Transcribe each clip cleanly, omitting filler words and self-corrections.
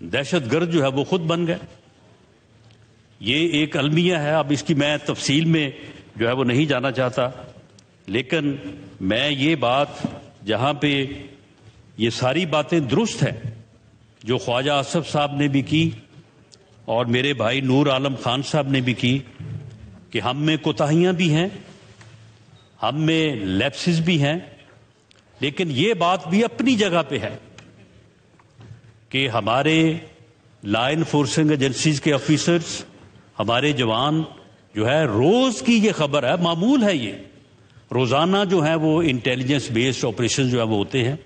دہشت گرد جو ہے وہ خود بن گئے. یہ ایک المیہ ہے، اب اس کی میں تفصیل میں جو ہے وہ نہیں جانا چاہتا، لیکن میں یہ بات جہاں پہ یہ ساری باتیں درست ہیں جو خواجہ آصف صاحب نے بھی کی اور میرے بھائی نور عالم خان صاحب نے بھی کی کہ ہم میں کوتاہیاں بھی ہیں، ہم میں لیپسز بھی ہیں، لیکن یہ بات بھی اپنی جگہ پہ ہے کہ ہمارے لا انفورسنگ ایجنسیز کے آفیسرز، ہمارے جوان جو ہے، روز کی یہ خبر ہے، معمول ہے، یہ روزانہ جو ہے وہ انٹیلیجنس بیسڈ آپریشن جو ہے وہ ہوتے ہیں.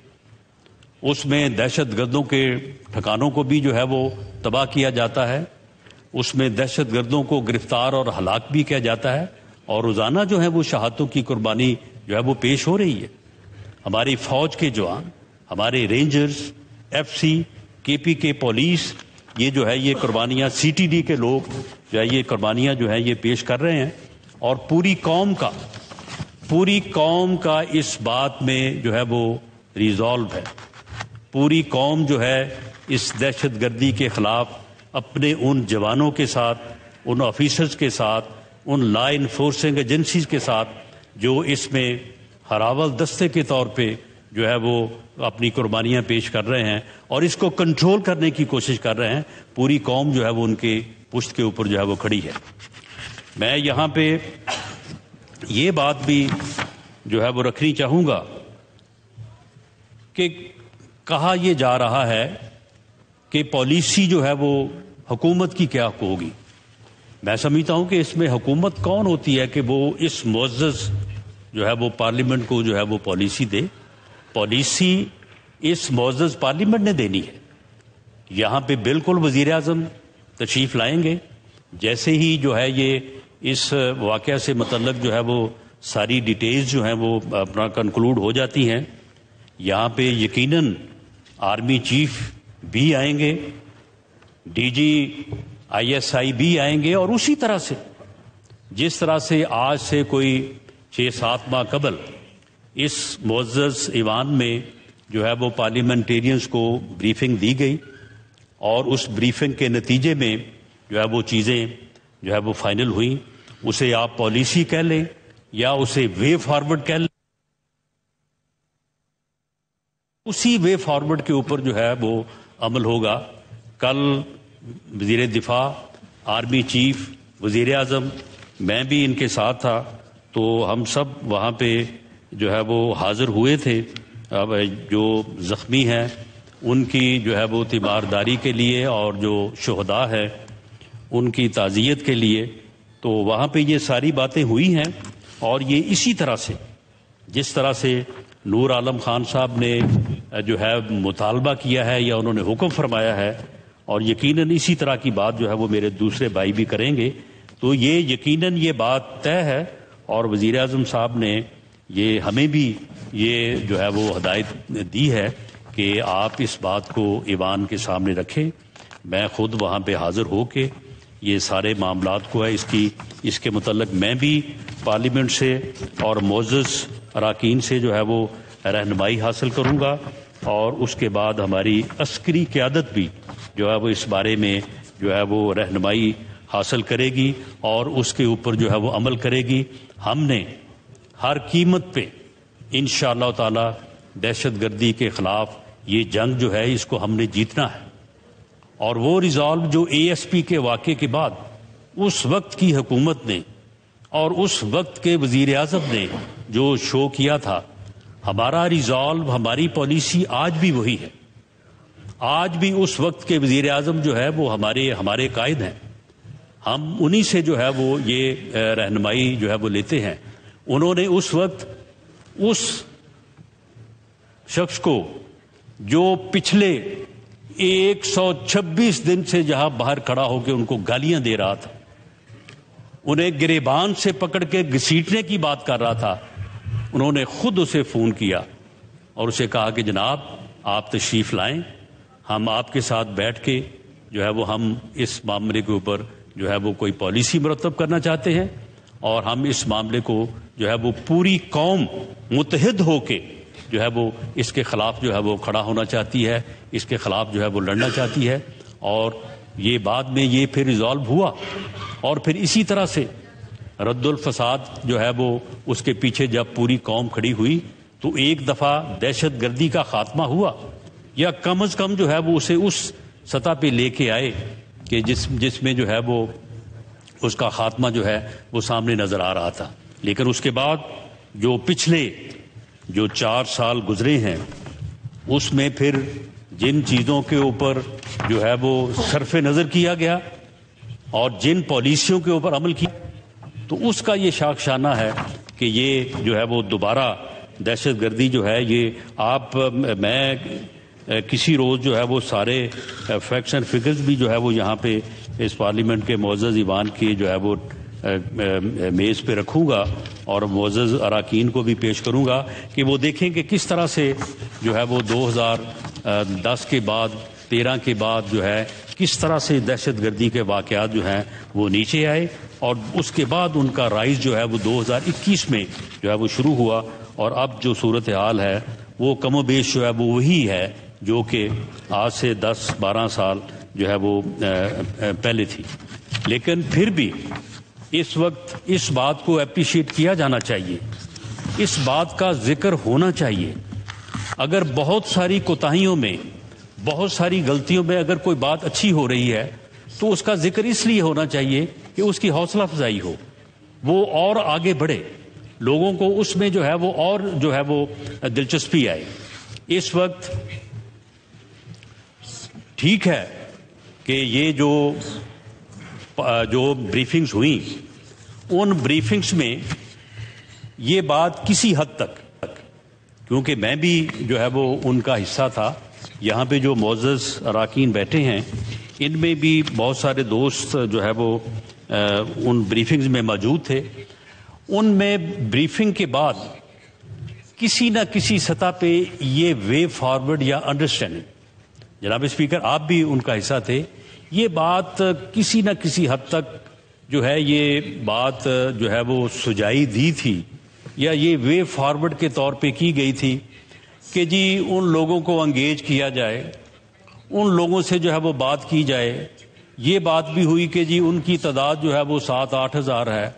اس میں دہشت گردوں کے ٹھکانوں کو بھی جو ہے وہ تباہ کیا جاتا ہے، اس میں دہشت گردوں کو گرفتار اور ہلاک بھی کیا جاتا ہے، اور روزانہ جو ہے وہ شہادتوں کی قربانی جو ہے وہ پیش ہو رہی ہے. ہماری فوج کے جوان، ہمارے رینجرز، ایف سی، کے پی کے پولیس، یہ جو ہے یہ قربانیاں، سی ٹی ڈی کے لوگ جو ہے یہ قربانیاں جو ہے یہ پیش کر رہے ہیں. اور پوری قوم کا اس بات میں جو ہے وہ ریزالو ہے. پوری قوم جو ہے اس دہشت گردی کے خلاف اپنے ان جوانوں کے ساتھ، ان آفیسرز کے ساتھ، ان لا انفورسنگ ایجنسیز کے ساتھ جو اس میں ہراول دستے کے طور پہ جو ہے وہ اپنی قربانیاں پیش کر رہے ہیں اور اس کو کنٹرول کرنے کی کوشش کر رہے ہیں. پوری قوم جو ہے وہ ان کے پشت کے اوپر جو ہے وہ کھڑی ہے. میں یہاں پہ یہ بات بھی جو ہے وہ رکھنی چاہوں گا کہ کہا یہ جا رہا ہے کہ پالیسی جو ہے وہ حکومت کی کیا ہوگی. میں سمجھتا ہوں کہ اس میں حکومت کون ہوتی ہے کہ وہ اس معزز جو ہے وہ پارلیمنٹ کو جو ہے وہ پالیسی دے. پالیسی اس معزز پارلیمنٹ نے دینی ہے. یہاں پہ بالکل وزیر اعظم تشریف لائیں گے، جیسے ہی جو ہے یہ اس واقعہ سے متعلق جو ہے وہ ساری ڈیٹیلز جو ہیں وہ اپنا کنکلوڈ ہو جاتی ہیں. یہاں پہ یقیناً آرمی چیف بھی آئیں گے، D G I S I بھی آئیں گے، اور اسی طرح سے جس طرح سے آج سے کوئی 6-7 ماہ قبل اس معزز ایوان میں جو ہے وہ پارلیمنٹیرینز کو بریفنگ دی گئی اور اس بریفنگ کے نتیجے میں جو ہے وہ چیزیں جو ہے وہ فائنل ہوئیں. اسے آپ پالیسی کہہ لیں یا اسے وے فارورڈ کہہ لیں، اسی وے فارورڈ کے اوپر جو ہے وہ عمل ہوگا. کل وزیر دفاع، آرمی چیف، وزیر اعظم، میں بھی ان کے ساتھ تھا، تو ہم سب وہاں پہ جو ہے وہ حاضر ہوئے تھے. اب جو زخمی ہیں ان کی جو ہے وہ تیمارداری کے لیے اور جو شہداء ہے ان کی تعزیت کے لیے، تو وہاں پہ یہ ساری باتیں ہوئی ہیں. اور یہ اسی طرح سے جس طرح سے نور عالم خان صاحب نے جو ہے مطالبہ کیا ہے یا انہوں نے حکم فرمایا ہے، اور یقیناً اسی طرح کی بات جو ہے وہ میرے دوسرے بھائی بھی کریں گے، تو یہ یقیناً یہ بات طے ہے. اور وزیر اعظم صاحب نے یہ ہمیں بھی یہ جو ہے وہ ہدایت دی ہے کہ آپ اس بات کو ایوان کے سامنے رکھیں. میں خود وہاں پہ حاضر ہو کے یہ سارے معاملات کو ہے اس کے متعلق میں بھی پارلیمنٹ سے اور معزز اراکین سے جو ہے وہ رہنمائی حاصل کروں گا، اور اس کے بعد ہماری عسکری قیادت بھی جو ہے وہ اس بارے میں جو ہے وہ رہنمائی حاصل کرے گی اور اس کے اوپر جو ہے وہ عمل کرے گی. ہم نے ہر قیمت پہ انشاءاللہ تعالی دہشت گردی کے خلاف یہ جنگ جو ہے اس کو ہم نے جیتنا ہے. اور وہ ریزالو جو اے ایس پی کے واقعے کے بعد اس وقت کی حکومت نے اور اس وقت کے وزیر اعظم نے جو شو کیا تھا، ہمارا ریزالو، ہماری پالیسی آج بھی وہی ہے. آج بھی اس وقت کے وزیر اعظم جو ہے وہ ہمارے قائد ہیں. ہم انہی سے جو ہے وہ یہ رہنمائی جو ہے وہ لیتے ہیں. انہوں نے اس وقت اس شخص کو جو پچھلے 126 دن سے جہاں باہر کھڑا ہو کے ان کو گالیاں دے رہا تھا، انہیں گریبان سے پکڑ کے گھسیٹنے کی بات کر رہا تھا، انہوں نے خود اسے فون کیا اور اسے کہا کہ جناب آپ تشریف لائیں، ہم آپ کے ساتھ بیٹھ کے جو ہے وہ ہم اس معاملے کے اوپر جو ہے وہ کوئی پالیسی مرتب کرنا چاہتے ہیں، اور ہم اس معاملے کو جو ہے وہ پوری قوم متحد ہو کے جو ہے وہ اس کے خلاف جو ہے وہ کھڑا ہونا چاہتی ہے، اس کے خلاف جو ہے وہ لڑنا چاہتی ہے. اور یہ بعد میں یہ پھر ریزالو ہوا، اور پھر اسی طرح سے رد الفساد جو ہے وہ اس کے پیچھے جب پوری قوم کھڑی ہوئی تو ایک دفعہ دہشت گردی کا خاتمہ ہوا، یا کم از کم جو ہے وہ اسے اس سطح پہ لے کے آئے کہ جس میں جو ہے وہ اس کا خاتمہ جو ہے وہ سامنے نظر آ رہا تھا۔ لیکن اس کے بعد جو پچھلے جو 4 سال گزرے ہیں اس میں پھر جن چیزوں کے اوپر جو ہے وہ صرف نظر کیا گیا اور جن پالیسیوں کے اوپر عمل کیا، تو اس کا یہ شاخسانہ ہے کہ یہ جو ہے وہ دوبارہ دہشت گردی جو ہے یہ میں کسی روز جو ہے وہ سارے فیکٹس اینڈ فگرز بھی جو ہے وہ یہاں پہ اس پارلیمنٹ کے معزز ایوان کی جو ہے وہ میز پہ رکھوں گا اور معزز اراکین کو بھی پیش کروں گا کہ وہ دیکھیں کہ کس طرح سے جو ہے وہ 2010 کے بعد 13 کے بعد جو ہے کس طرح سے دہشت گردی کے واقعات جو ہیں وہ نیچے آئے، اور اس کے بعد ان کا رائز جو ہے وہ 2021 میں جو ہے وہ شروع ہوا، اور اب جو صورتحال ہے وہ کم و بیش جو ہے وہ وہی ہے جو کہ آج سے 10-12 سال جو ہے وہ پہلے تھی۔ لیکن پھر بھی اس وقت اس بات کو اپریشیٹ کیا جانا چاہیے، اس بات کا ذکر ہونا چاہیے۔ اگر بہت ساری کوتاہیوں میں، بہت ساری غلطیوں میں اگر کوئی بات اچھی ہو رہی ہے تو اس کا ذکر اس لیے ہونا چاہیے کہ اس کی حوصلہ افزائی ہو، وہ اور آگے بڑھے، لوگوں کو اس میں جو ہے وہ اور جو ہے وہ دلچسپی آئے۔ اس وقت ٹھیک ہے کہ یہ جو بریفنگز ہوئیں ان بریفنگز میں یہ بات کسی حد تک، کیونکہ میں بھی جو ہے وہ ان کا حصہ تھا، یہاں پہ جو معزز اراکین بیٹھے ہیں ان میں بھی بہت سارے دوست جو ہے وہ ان بریفنگز میں موجود تھے، ان میں بریفنگ کے بعد کسی نہ کسی سطح پہ یہ وے فارورڈ یا انڈرسٹینڈنگ، جناب اسپیکر آپ بھی ان کا حصہ تھے، یہ بات کسی نہ کسی حد تک جو ہے یہ بات جو ہے وہ سجائی دی تھی یا یہ وے فارورڈ کے طور پہ کی گئی تھی کہ جی ان لوگوں کو انگیج کیا جائے، ان لوگوں سے جو ہے وہ بات کی جائے۔ یہ بات بھی ہوئی کہ جی ان کی تعداد جو ہے وہ 7-8 ہزار ہے،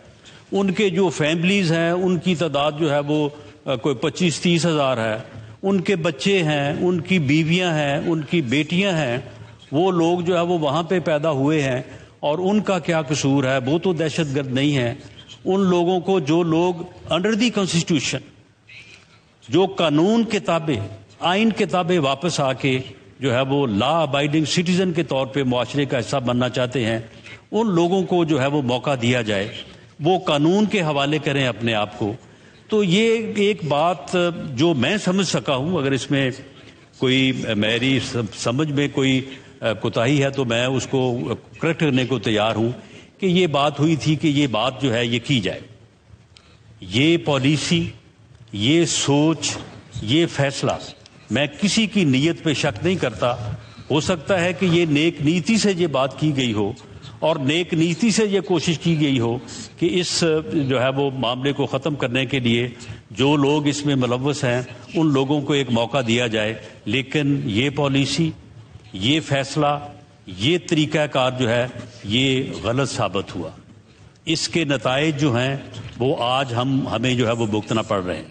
ان کے جو فیملیز ہیں ان کی تعداد جو ہے وہ کوئی 25-30 ہزار ہے، ان کے بچے ہیں، ان کی بیویاں ہیں، ان کی بیٹیاں ہیں، وہ لوگ جو ہے وہ وہاں پہ پیدا ہوئے ہیں اور ان کا کیا قصور ہے، وہ تو دہشت گرد نہیں ہیں۔ ان لوگوں کو، جو لوگ انڈر دی کانسٹیٹیوشن، جو قانون کتابیں، آئین کتابیں واپس آ کے جو ہے وہ لا ابائڈنگ سٹیزن کے طور پہ معاشرے کا حصہ بننا چاہتے ہیں، ان لوگوں کو جو ہے وہ موقع دیا جائے، وہ قانون کے حوالے کریں اپنے آپ کو۔ تو یہ ایک بات جو میں سمجھ سکا ہوں، اگر اس میں کوئی میری سمجھ میں کوئی کوتاہی ہے تو میں اس کو کریکٹ کرنے کو تیار ہوں، کہ یہ بات ہوئی تھی کہ یہ بات جو ہے یہ کی جائے، یہ پالیسی، یہ سوچ، یہ فیصلہ، میں کسی کی نیت پہ شک نہیں کرتا، ہو سکتا ہے کہ یہ نیک نیتی سے یہ بات کی گئی ہو اور نیک نیتی سے یہ کوشش کی گئی ہو کہ اس جو ہے وہ معاملے کو ختم کرنے کے لیے جو لوگ اس میں ملوث ہیں ان لوگوں کو ایک موقع دیا جائے، لیکن یہ پالیسی، یہ فیصلہ، یہ طریقہ کار جو ہے یہ غلط ثابت ہوا۔ اس کے نتائج جو ہیں وہ آج ہمیں جو ہے وہ بھگتنا پڑ رہے ہیں۔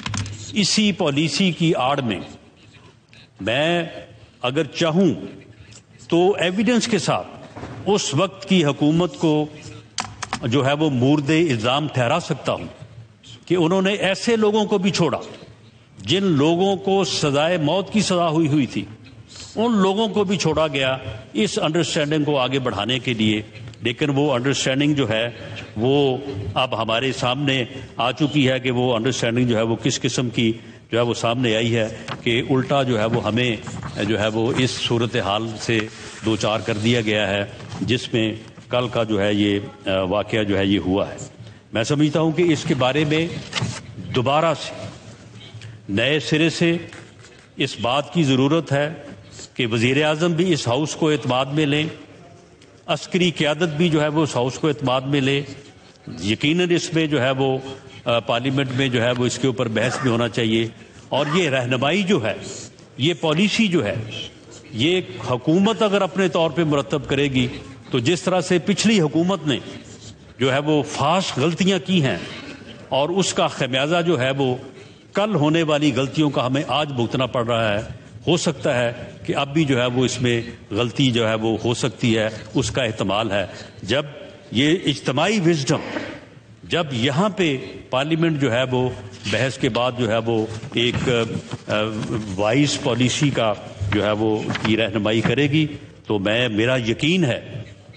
اسی پالیسی کی آڑ میں میں اگر چاہوں تو ایویڈنس کے ساتھ اس وقت کی حکومت کو جو ہے وہ مورد الزام ٹھہرا سکتا ہوں کہ انہوں نے ایسے لوگوں کو بھی چھوڑا جن لوگوں کو سزائے موت کی سزا ہوئی تھی، ان لوگوں کو بھی چھوڑا گیا اس انڈرسٹینڈنگ کو آگے بڑھانے کے لیے۔ لیکن وہ انڈرسٹینڈنگ جو ہے وہ اب ہمارے سامنے آ چکی ہے کہ وہ انڈرسٹینڈنگ جو ہے وہ کس قسم کی جو ہے وہ سامنے آئی ہے کہ الٹا جو ہے وہ ہمیں جو ہے وہ اس صورتحال سے دوچار کر دیا گیا ہے جس میں کل کا جو ہے یہ واقعہ جو ہے یہ ہوا ہے۔ میں سمجھتا ہوں کہ اس کے بارے میں دوبارہ سے نئے سرے سے اس بات کی ضرورت ہے کہ وزیر اعظم بھی اس ہاؤس کو اعتماد میں لیں، عسکری قیادت بھی جو ہے وہ اس ہاؤس کو اعتماد میں لے۔ یقیناً اس میں جو ہے وہ پارلیمنٹ میں جو ہے وہ اس کے اوپر بحث بھی ہونا چاہیے، اور یہ رہنمائی جو ہے، یہ پالیسی جو ہے، یہ حکومت اگر اپنے طور پہ مرتب کرے گی تو جس طرح سے پچھلی حکومت نے جو ہے وہ فاش غلطیاں کی ہیں اور اس کا خمیازہ جو ہے وہ کل ہونے والی غلطیوں کا ہمیں آج بھگتنا پڑ رہا ہے، ہو سکتا ہے کہ اب بھی جو ہے وہ اس میں غلطی جو ہے وہ ہو سکتی ہے، اس کا احتمال ہے۔ جب یہ اجتماعی وزڈم، جب یہاں پہ پارلیمنٹ جو ہے وہ بحث کے بعد جو ہے وہ ایک وائز پالیسی کا جو ہے وہ کی رہنمائی کرے گی تو میرا یقین ہے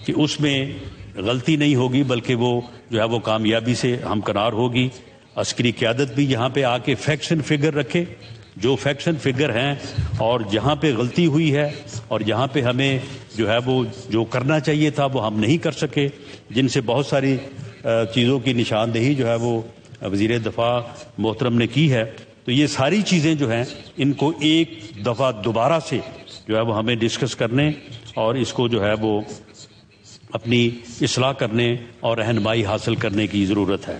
کہ اس میں غلطی نہیں ہوگی، بلکہ وہ جو ہے وہ کامیابی سے ہمکنار ہوگی۔ عسکری قیادت بھی یہاں پہ آ کے فیکٹس اینڈ فگر رکھے، جو فیکٹس اینڈ فگر ہیں، اور جہاں پہ غلطی ہوئی ہے اور جہاں پہ ہمیں جو ہے وہ جو کرنا چاہیے تھا وہ ہم نہیں کر سکے، جن سے بہت ساری چیزوں کی نشاندہی جو ہے وہ وزیر دفاع محترم نے کی ہے، تو یہ ساری چیزیں جو ہیں ان کو ایک دفعہ دوبارہ سے جو ہے وہ ہمیں ڈسکس کرنے اور اس کو جو ہے وہ اپنی اصلاح کرنے اور رہنمائی حاصل کرنے کی ضرورت ہے۔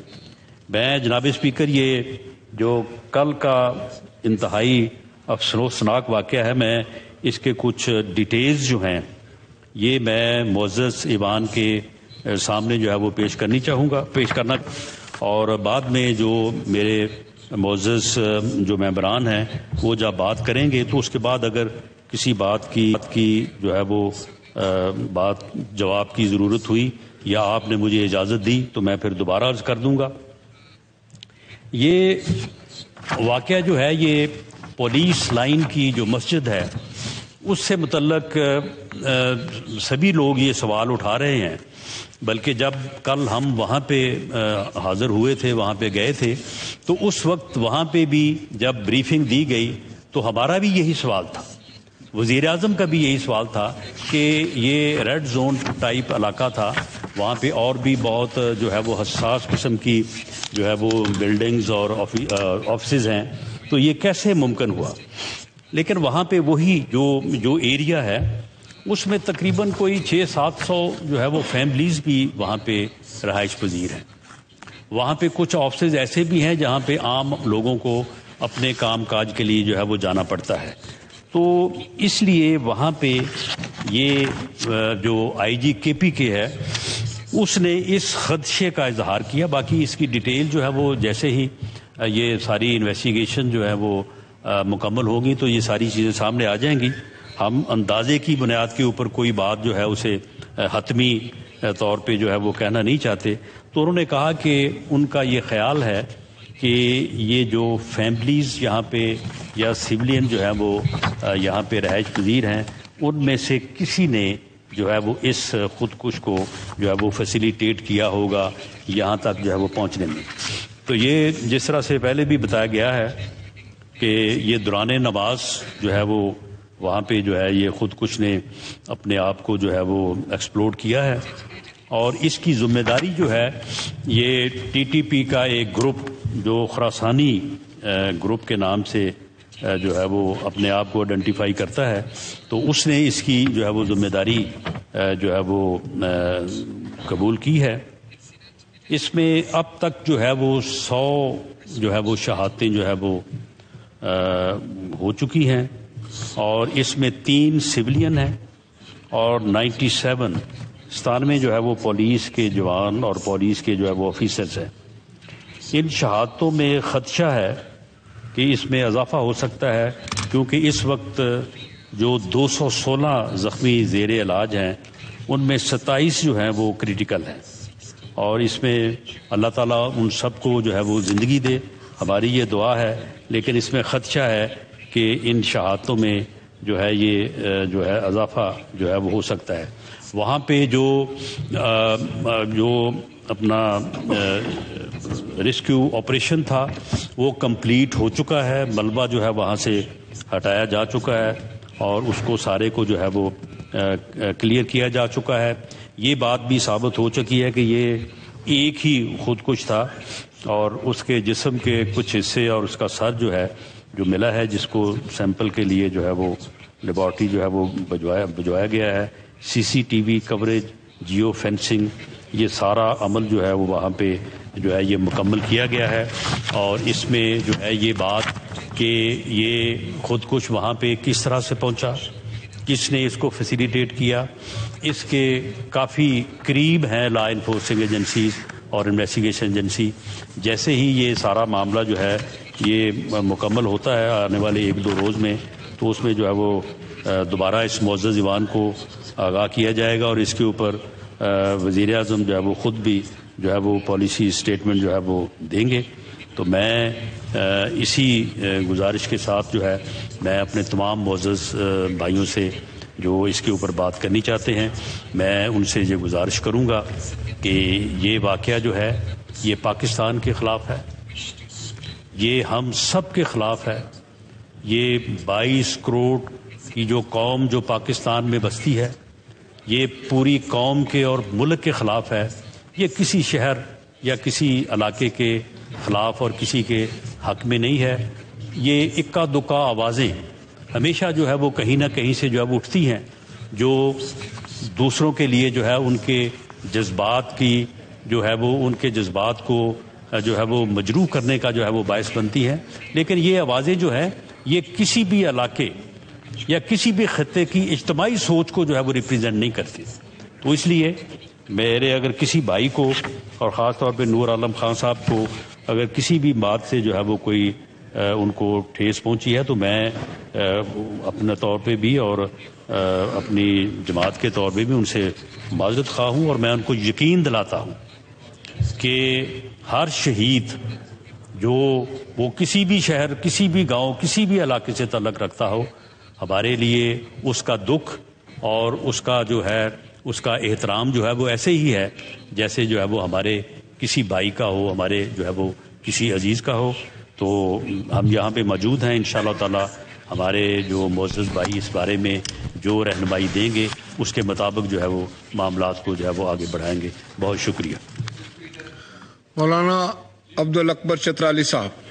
میں جناب اسپیکر، یہ جو کل کا انتہائی افسوسناک واقعہ ہے، میں اس کے کچھ ڈیٹیلز جو ہیں یہ میں معزز ایوان کے سامنے جو ہے وہ پیش کرنا، اور بعد میں جو میرے معزز جو ممبران ہیں وہ جب بات کریں گے تو اس کے بعد اگر کسی بات کی جو ہے وہ بات جواب کی ضرورت ہوئی یا آپ نے مجھے اجازت دی تو میں پھر دوبارہ عرض کر دوں گا۔ یہ واقعہ جو ہے یہ پولیس لائن کی جو مسجد ہے اس سے متعلق سبھی لوگ یہ سوال اٹھا رہے ہیں، بلکہ جب کل ہم وہاں پہ حاضر ہوئے تھے، وہاں پہ گئے تھے، تو اس وقت وہاں پہ بھی جب بریفنگ دی گئی تو ہمارا بھی یہی سوال تھا، وزیر اعظم کا بھی یہی سوال تھا کہ یہ ریڈ زون ٹائپ علاقہ تھا، وہاں پہ اور بھی بہت جو ہے وہ حساس قسم کی جو ہے وہ بلڈنگز اور آفسز ہیں، تو یہ کیسے ممکن ہوا؟ لیکن وہاں پہ وہی جو ایریا ہے اس میں تقریباً کوئی 600-700 جو ہے وہ فیملیز بھی وہاں پہ رہائش پذیر ہیں۔ وہاں پہ کچھ آفسز ایسے بھی ہیں جہاں پہ عام لوگوں کو اپنے کام کاج کے لیے جو ہے وہ جانا پڑتا ہے، تو اس لیے وہاں پہ یہ جو آئی جی کے پی کے ہے اس نے اس خدشے کا اظہار کیا۔ باقی اس کی ڈیٹیل جو ہے وہ جیسے ہی یہ ساری انویسٹیگیشن جو ہے وہ مکمل ہوگی تو یہ ساری چیزیں سامنے آ جائیں گی۔ ہم اندازے کی بنیاد کے اوپر کوئی بات جو ہے اسے حتمی طور پہ جو ہے وہ کہنا نہیں چاہتے، تو انہوں نے کہا کہ ان کا یہ خیال ہے کہ یہ جو فیملیز یہاں پہ یا سویلین جو ہے وہ یہاں پہ رہائش پذیر ہیں ان میں سے کسی نے جو ہے وہ اس خودکش کو جو ہے وہ فیسیلیٹیٹ کیا ہوگا یہاں تک جو ہے وہ پہنچنے میں۔ تو یہ جس طرح سے پہلے بھی بتایا گیا ہے کہ یہ دوران نماز جو ہے وہ وہاں پہ جو ہے یہ خودکش نے اپنے آپ کو جو ہے وہ ایکسپلوڈ کیا ہے، اور اس کی ذمہ داری جو ہے یہ ٹی ٹی پی کا ایک گروپ جو خراسانی گروپ کے نام سے جو ہے وہ اپنے آپ کو آئیڈینٹیفائی کرتا ہے، تو اس نے اس کی جو ہے وہ ذمہ داری جو ہے وہ قبول کی ہے۔ اس میں اب تک جو ہے وہ 100 جو ہے وہ شہادتیں جو ہے وہ ہو چکی ہیں، اور اس میں 3 سویلین ہیں اور 97 جو ہے وہ پولیس کے جوان اور پولیس کے جو ہے وہ آفیسرز ہیں۔ ان شہادتوں میں خدشہ ہے کہ اس میں اضافہ ہو سکتا ہے، کیونکہ اس وقت جو 216 زخمی زیر علاج ہیں ان میں 27 جو ہیں وہ کریٹیکل ہیں، اور اس میں اللہ تعالیٰ ان سب کو جو ہے وہ زندگی دے، ہماری یہ دعا ہے، لیکن اس میں خدشہ ہے کہ ان شہادتوں میں جو ہے یہ جو ہے اضافہ جو ہے وہ ہو سکتا ہے۔ وہاں پہ جو اپنا ریسکیو آپریشن تھا وہ کمپلیٹ ہو چکا ہے، ملبہ جو ہے وہاں سے ہٹایا جا چکا ہے اور اس کو سارے کو جو ہے وہ کلیئر کیا جا چکا ہے۔ یہ بات بھی ثابت ہو چکی ہے کہ یہ ایک ہی خودکش تھا، اور اس کے جسم کے کچھ حصے اور اس کا سر جو ہے جو ملا ہے، جس کو سیمپل کے لیے جو ہے وہ لیبارٹری جو ہے وہ بھجوایا گیا ہے۔ C C T V coverage, geofencing, یہ سارا عمل جو ہے وہ وہاں پہ جو ہے یہ مکمل کیا گیا ہے، اور اس میں جو ہے یہ بات کہ یہ خودکش وہاں پہ کس طرح سے پہنچا، جس نے اس کو فیسیلیٹیٹ کیا، اس کے کافی قریب ہیں لا انفورسنگ ایجنسیز اور انویسٹیگیشن ایجنسی. جیسے ہی یہ سارا معاملہ جو ہے یہ مکمل ہوتا ہے آنے والے 1-2 روز میں، تو اس میں جو ہے وہ دوبارہ اس معزز ایوان کو آگاہ کیا جائے گا، اور اس کے اوپر وزیر اعظم جو ہے وہ خود بھی جو ہے وہ پالیسی اسٹیٹمنٹ جو ہے وہ دیں گے. تو میں اسی گزارش کے ساتھ جو ہے میں اپنے تمام معزز بھائیوں سے جو اس کے اوپر بات کرنی چاہتے ہیں، میں ان سے یہ گزارش کروں گا کہ یہ واقعہ جو ہے یہ پاکستان کے خلاف ہے، یہ ہم سب کے خلاف ہے. یہ 22 کروڑ کی جو قوم جو پاکستان میں بستی ہے، یہ پوری قوم کے اور ملک کے خلاف ہے. یہ کسی شہر یا کسی علاقے کے خلاف اور کسی کے حق میں نہیں ہے. یہ اکا دکا آوازیں ہمیشہ جو ہے وہ کہیں نہ کہیں سے جو ہے وہ اٹھتی ہیں، جو دوسروں کے لیے جو ہے ان کے جذبات کی جو ہے وہ ان کے جذبات کو جو ہے وہ مجروح کرنے کا جو ہے وہ باعث بنتی ہیں. لیکن یہ آوازیں جو ہیں یہ کسی بھی علاقے یا کسی بھی خطے کی اجتماعی سوچ کو جو ہے وہ ریپرزینٹ نہیں کرتی. تو اس لیے میرے اگر کسی بھائی کو اور خاص طور پہ نور عالم خان صاحب کو اگر کسی بھی بات سے جو ہے وہ کوئی ان کو ٹھیس پہنچی ہے، تو میں اپنے طور پہ بھی اور اپنی جماعت کے طور پہ بھی ان سے معذرت خواہ ہوں، اور میں ان کو یقین دلاتا ہوں کہ ہر شہید جو وہ کسی بھی شہر، کسی بھی گاؤں، کسی بھی علاقے سے تعلق رکھتا ہو، ہمارے لیے اس کا دکھ اور اس کا جو ہے اس کا احترام جو ہے وہ ایسے ہی ہے جیسے جو ہے وہ ہمارے کسی بھائی کا ہو، ہمارے جو ہے وہ کسی عزیز کا ہو. تو ہم یہاں پہ موجود ہیں، انشاءاللہ تعالی ہمارے جو معزز بھائی اس بارے میں جو رہنمائی دیں گے اس کے مطابق جو ہے وہ معاملات کو جو ہے وہ آگے بڑھائیں گے. بہت شکریہ. مولانا عبدالاکبر چترالی صاحب.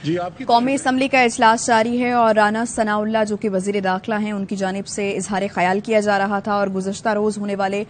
جی آپ کی قومی اسمبلی کا اجلاس جاری ہے اور رانا ثناء اللہ جو کہ وزیر داخلہ ہیں ان کی جانب سے اظہار خیال کیا جا رہا تھا، اور گزشتہ روز ہونے والے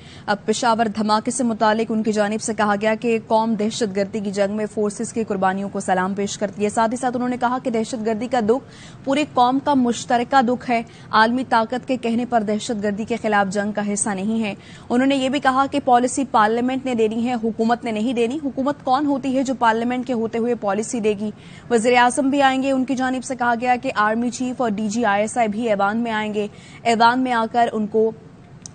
پشاور دھماکے سے متعلق ان کی جانب سے کہا گیا کہ قوم دہشت گردی کی جنگ میں فورسز کی قربانیوں کو سلام پیش کرتی ہے. ساتھ ہی ساتھ انہوں نے کہا کہ دہشت گردی کا دکھ پوری قوم کا مشترکہ دکھ ہے، عالمی طاقت کے کہنے پر دہشت گردی کے خلاف جنگ کا حصہ نہیں ہے. انہوں نے یہ بھی کہا کہ پالیسی پارلیمنٹ نے دینی ہے، حکومت نے نہیں دینی. حکومت کون ہوتی ہے جو پارلیمنٹ کے ہوتے ہوئے پالیسی دے گی؟ وزیر اعظم بھی آئیں گے. ان کی جانب سے کہا گیا کہ آرمی چیف اور ڈی جی ISI بھی ایوان میں آئیں گے، ایوان میں آ کر ان کو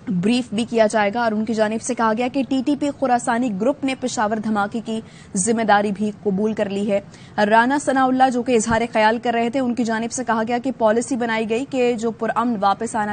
بریف بھی کیا جائے گا. اور ان کی جانب سے کہا گیا کہ TTP خراسانی گروپ نے پشاور دھماکے کی ذمہ داری بھی قبول کر لی ہے. رانا ثناء اللہ جو کہ اظہار خیال کر رہے تھے، ان کی جانب سے کہا گیا کہ پالیسی بنائی گئی کہ جو پرامن واپس آنا